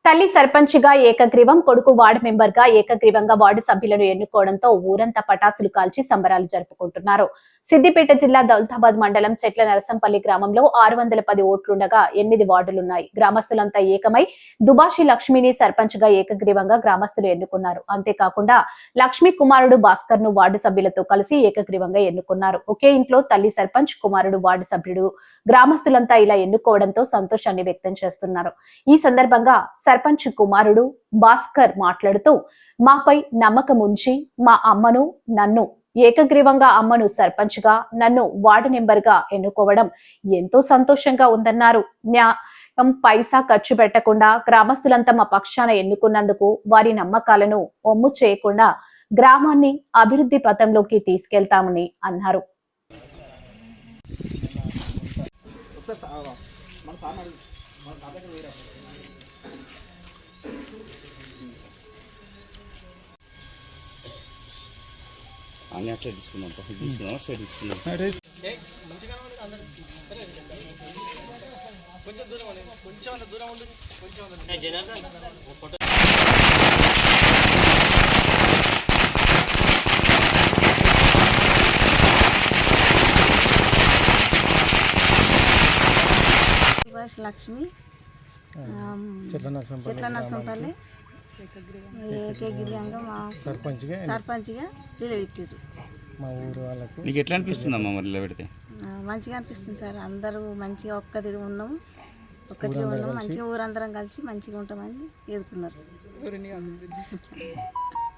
తల్లి సర్పంచ్గా ఏకగ్రీవం, కొడుకు వార్డు మెంబర్గా ఏకగ్రీవంగా వార్డు సభ్యులను ఎన్నుకోవడంతో ఊరంతా పటాసులు కాల్చి సంబరాలు జరుపుకుంటున్నారు. సిద్దిపేట జిల్లా దౌలతాబాద్ మండలం చెట్ల నరసంపల్లి గ్రామంలో 610 ఓట్లుండగా 8 వార్డులున్నాయి. గ్రామస్తులంతా ఏకమై దుబాషి లక్ష్మిని సర్పంచ్గా ఏకగ్రీవంగా గ్రామస్తులు ఎన్నుకున్నారు. అంతేకాకుండా లక్ష్మీ కుమారుడు భాస్కర్ ను వార్డు సభ్యులతో కలిసి ఏకగ్రీవంగా ఎన్నుకున్నారు. ఒకే ఇంట్లో తల్లి సర్పంచ్, కుమారుడు వార్డు సభ్యుడు గ్రామస్తులంతా ఇలా ఎన్నుకోవడంతో సంతోషాన్ని వ్యక్తం చేస్తున్నారు. ఈ సందర్భంగా సర్పంచ్ కుమారుడు భాస్కర్ మాట్లాడుతూ, మాపై నమ్మకం ఉంచి మా అమ్మను నన్ను ఏకగ్రీవంగా అమ్మను సర్పంచ్ గా నన్ను వార్డు నెంబర్ గా ఎన్నుకోవడం ఎంతో సంతోషంగా ఉందన్నారు. పైసా ఖర్చు పెట్టకుండా గ్రామస్తులంతా మా పక్షాన ఎన్నుకున్నందుకు వారి నమ్మకాలను ఒమ్ము చేయకుండా గ్రామాన్ని అభివృద్ధి పథంలోకి తీసుకెళ్తామని అన్నారు. అన్నీ అట్లా తీసుకున్నాం సైడ్ తీసుకున్నాం లక్ష్మి చెట్ల నరసంపల్లి ఏకగ్రీవంగా మా సర్పంచ్గా నిలబెట్టారు. మా ఊరు వాళ్ళకు నీకు ఎట్లా అనిపిస్తుందమ్మా మరి నిలబెడితే? మంచిగా అనిపిస్తుంది సార్. అందరూ మంచిగా ఒక్కటిగా ఉన్నాము, మంచిగా ఊరందరం కలిసి మంచిగా ఉంటామని ఎదుర్కొన్నారు.